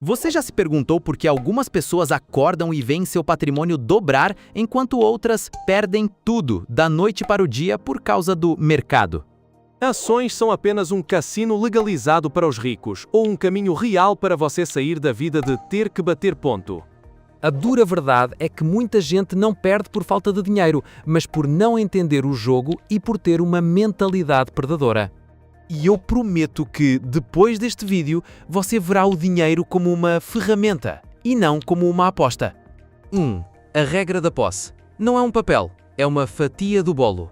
Você já se perguntou por que algumas pessoas acordam e veem seu patrimônio dobrar, enquanto outras perdem tudo da noite para o dia por causa do mercado? Ações são apenas um cassino legalizado para os ricos, ou um caminho real para você sair da vida de ter que bater ponto. A dura verdade é que muita gente não perde por falta de dinheiro, mas por não entender o jogo e por ter uma mentalidade perdedora. E eu prometo que, depois deste vídeo, você verá o dinheiro como uma ferramenta e não como uma aposta. 1. A regra da posse. Não é um papel, é uma fatia do bolo.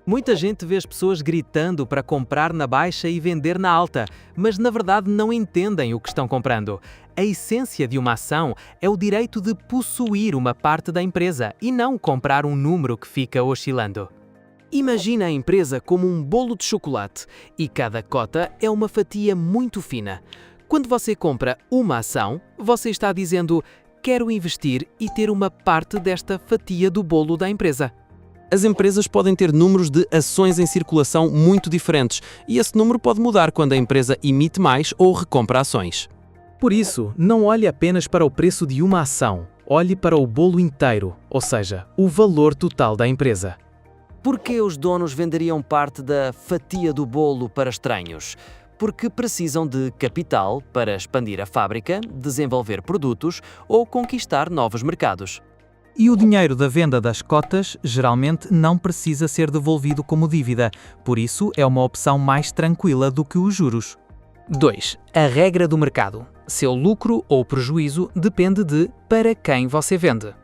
Muita gente vê as pessoas gritando para comprar na baixa e vender na alta, mas na verdade não entendem o que estão comprando. A essência de uma ação é o direito de possuir uma parte da empresa e não comprar um número que fica oscilando. Imagina a empresa como um bolo de chocolate e cada cota é uma fatia muito fina. Quando você compra uma ação, você está dizendo: quero investir e ter uma parte desta fatia do bolo da empresa. As empresas podem ter números de ações em circulação muito diferentes e esse número pode mudar quando a empresa emite mais ou recompra ações. Por isso, não olhe apenas para o preço de uma ação, olhe para o bolo inteiro, ou seja, o valor total da empresa. Por que os donos venderiam parte da fatia do bolo para estranhos? Porque precisam de capital para expandir a fábrica, desenvolver produtos ou conquistar novos mercados. E o dinheiro da venda das cotas geralmente não precisa ser devolvido como dívida, por isso é uma opção mais tranquila do que os juros. 2. A regra do mercado. Seu lucro ou prejuízo depende de para quem você vende.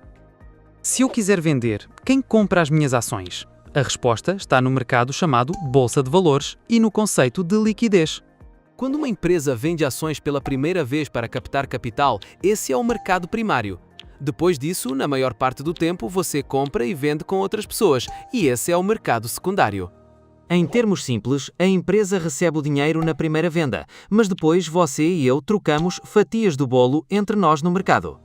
Se eu quiser vender, quem compra as minhas ações? A resposta está no mercado chamado Bolsa de Valores e no conceito de liquidez. Quando uma empresa vende ações pela primeira vez para captar capital, esse é o mercado primário. Depois disso, na maior parte do tempo, você compra e vende com outras pessoas, e esse é o mercado secundário. Em termos simples, a empresa recebe o dinheiro na primeira venda, mas depois você e eu trocamos fatias do bolo entre nós no mercado.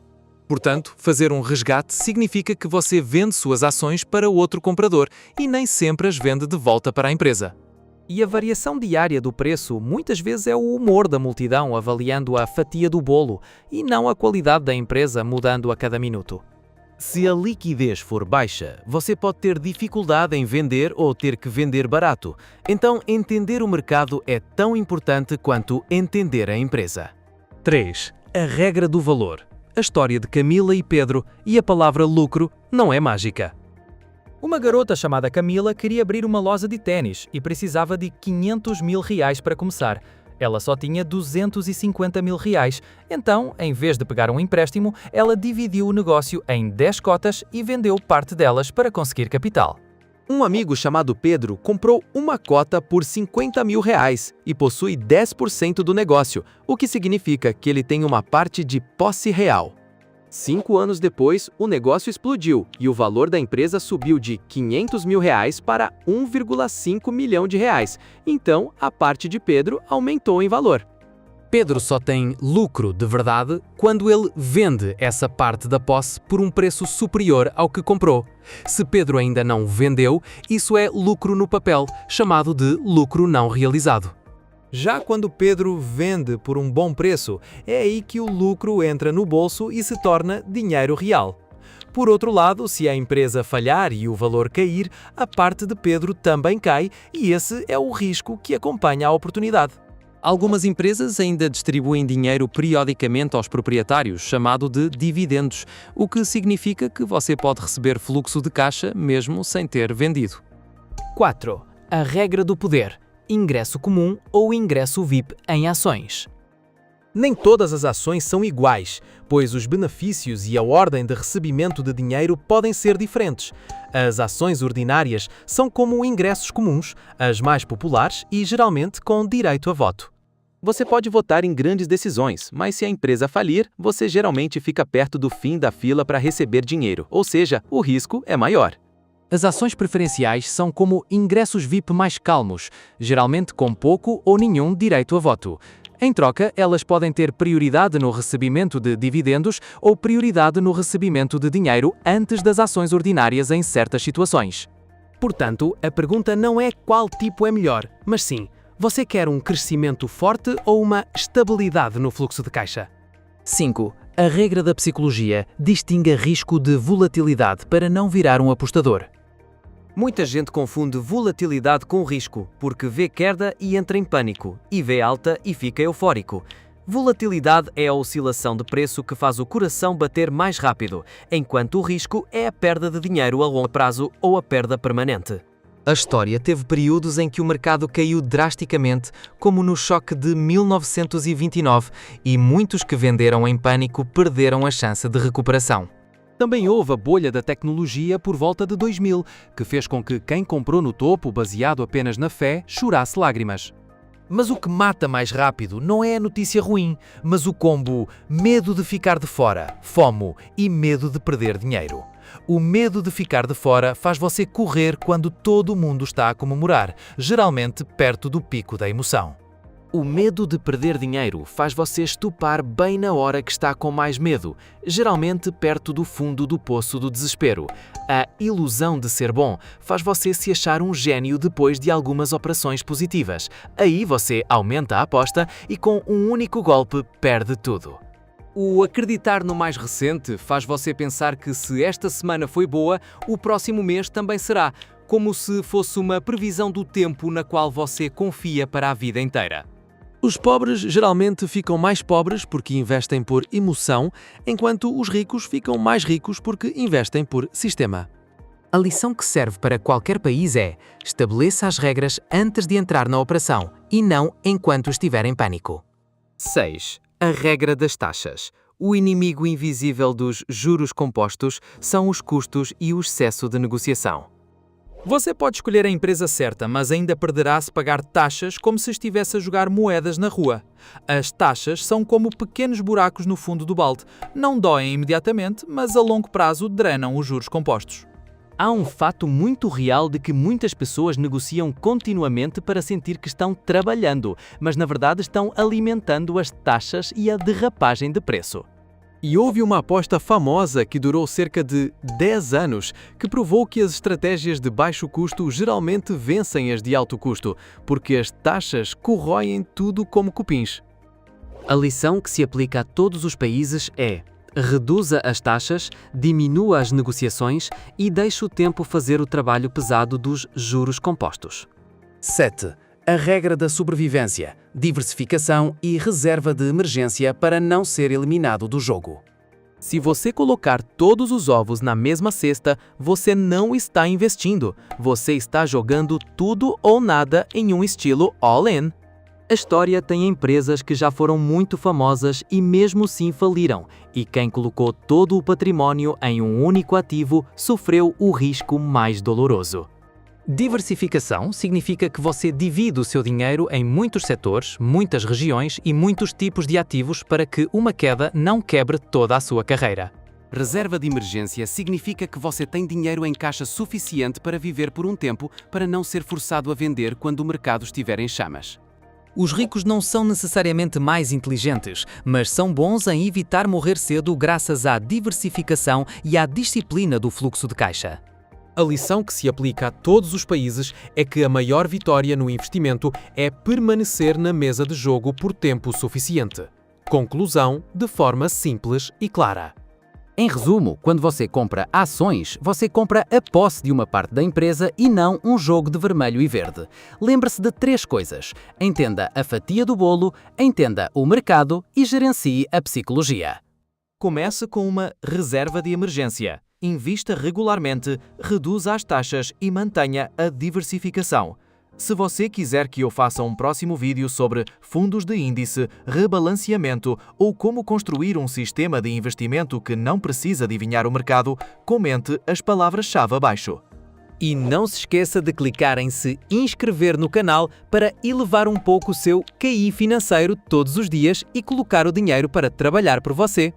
Portanto, fazer um resgate significa que você vende suas ações para outro comprador e nem sempre as vende de volta para a empresa. E a variação diária do preço muitas vezes é o humor da multidão avaliando a fatia do bolo e não a qualidade da empresa mudando a cada minuto. Se a liquidez for baixa, você pode ter dificuldade em vender ou ter que vender barato. Então, entender o mercado é tão importante quanto entender a empresa. 3. A regra do valor. A história de Camila e Pedro e a palavra lucro não é mágica. Uma garota chamada Camila queria abrir uma loja de ténis e precisava de 500 mil reais para começar. Ela só tinha 250 mil reais, então, em vez de pegar um empréstimo, ela dividiu o negócio em 10 cotas e vendeu parte delas para conseguir capital. Um amigo chamado Pedro comprou uma cota por 50 mil reais e possui 10% do negócio, o que significa que ele tem uma parte de posse real. 5 anos depois, o negócio explodiu e o valor da empresa subiu de 500 mil reais para 1,5 milhão de reais. Então, a parte de Pedro aumentou em valor. Pedro só tem lucro de verdade quando ele vende essa parte da posse por um preço superior ao que comprou. Se Pedro ainda não vendeu, isso é lucro no papel, chamado de lucro não realizado. Já quando Pedro vende por um bom preço, é aí que o lucro entra no bolso e se torna dinheiro real. Por outro lado, se a empresa falhar e o valor cair, a parte de Pedro também cai e esse é o risco que acompanha a oportunidade. Algumas empresas ainda distribuem dinheiro periodicamente aos proprietários, chamado de dividendos, o que significa que você pode receber fluxo de caixa mesmo sem ter vendido. 4. A regra do poder. Ingresso comum ou ingresso VIP em ações. Nem todas as ações são iguais, pois os benefícios e a ordem de recebimento de dinheiro podem ser diferentes. As ações ordinárias são como ingressos comuns, as mais populares e geralmente com direito a voto. Você pode votar em grandes decisões, mas se a empresa falir, você geralmente fica perto do fim da fila para receber dinheiro, ou seja, o risco é maior. As ações preferenciais são como ingressos VIP mais calmos, geralmente com pouco ou nenhum direito a voto. Em troca, elas podem ter prioridade no recebimento de dividendos ou prioridade no recebimento de dinheiro antes das ações ordinárias em certas situações. Portanto, a pergunta não é qual tipo é melhor, mas sim, você quer um crescimento forte ou uma estabilidade no fluxo de caixa? 5. A regra da psicologia distingue risco de volatilidade para não virar um apostador. Muita gente confunde volatilidade com risco, porque vê queda e entra em pânico, e vê alta e fica eufórico. Volatilidade é a oscilação de preço que faz o coração bater mais rápido, enquanto o risco é a perda de dinheiro a longo prazo ou a perda permanente. A história teve períodos em que o mercado caiu drasticamente, como no choque de 1929, e muitos que venderam em pânico perderam a chance de recuperação. Também houve a bolha da tecnologia por volta de 2000, que fez com que quem comprou no topo, baseado apenas na fé, chorasse lágrimas. Mas o que mata mais rápido não é a notícia ruim, mas o combo medo de ficar de fora, FOMO, e medo de perder dinheiro. O medo de ficar de fora faz você correr quando todo mundo está a comemorar, geralmente perto do pico da emoção. O medo de perder dinheiro faz você estupar bem na hora que está com mais medo, geralmente perto do fundo do poço do desespero. A ilusão de ser bom faz você se achar um gênio depois de algumas operações positivas. Aí você aumenta a aposta e com um único golpe perde tudo. O acreditar no mais recente faz você pensar que se esta semana foi boa, o próximo mês também será, como se fosse uma previsão do tempo na qual você confia para a vida inteira. Os pobres geralmente ficam mais pobres porque investem por emoção, enquanto os ricos ficam mais ricos porque investem por sistema. A lição que serve para qualquer país é: estabeleça as regras antes de entrar na operação e não enquanto estiver em pânico. 6. A regra das taxas. O inimigo invisível dos juros compostos são os custos e o excesso de negociação. Você pode escolher a empresa certa, mas ainda perderá se pagar taxas como se estivesse a jogar moedas na rua. As taxas são como pequenos buracos no fundo do balde. Não doem imediatamente, mas a longo prazo drenam os juros compostos. Há um fato muito real de que muitas pessoas negociam continuamente para sentir que estão trabalhando, mas na verdade estão alimentando as taxas e a derrapagem de preço. E houve uma aposta famosa que durou cerca de 10 anos, que provou que as estratégias de baixo custo geralmente vencem as de alto custo, porque as taxas corroem tudo como cupins. A lição que se aplica a todos os países é: reduza as taxas, diminua as negociações e deixe o tempo fazer o trabalho pesado dos juros compostos. 7. A regra da sobrevivência, diversificação e reserva de emergência para não ser eliminado do jogo. Se você colocar todos os ovos na mesma cesta, você não está investindo. Você está jogando tudo ou nada em um estilo all-in. A história tem empresas que já foram muito famosas e mesmo assim faliram, e quem colocou todo o patrimônio em um único ativo sofreu o risco mais doloroso. Diversificação significa que você divide o seu dinheiro em muitos setores, muitas regiões e muitos tipos de ativos para que uma queda não quebre toda a sua carreira. Reserva de emergência significa que você tem dinheiro em caixa suficiente para viver por um tempo para não ser forçado a vender quando o mercado estiver em chamas. Os ricos não são necessariamente mais inteligentes, mas são bons em evitar morrer cedo graças à diversificação e à disciplina do fluxo de caixa. A lição que se aplica a todos os países é que a maior vitória no investimento é permanecer na mesa de jogo por tempo suficiente. Conclusão de forma simples e clara. Em resumo, quando você compra ações, você compra a posse de uma parte da empresa e não um jogo de vermelho e verde. Lembre-se de 3 coisas: entenda a fatia do bolo, entenda o mercado e gerencie a psicologia. Comece com uma reserva de emergência. Invista regularmente, reduza as taxas e mantenha a diversificação. Se você quiser que eu faça um próximo vídeo sobre fundos de índice, rebalanceamento ou como construir um sistema de investimento que não precisa adivinhar o mercado, comente as palavras-chave abaixo. E não se esqueça de clicar em se inscrever no canal para elevar um pouco o seu QI financeiro todos os dias e colocar o dinheiro para trabalhar por você.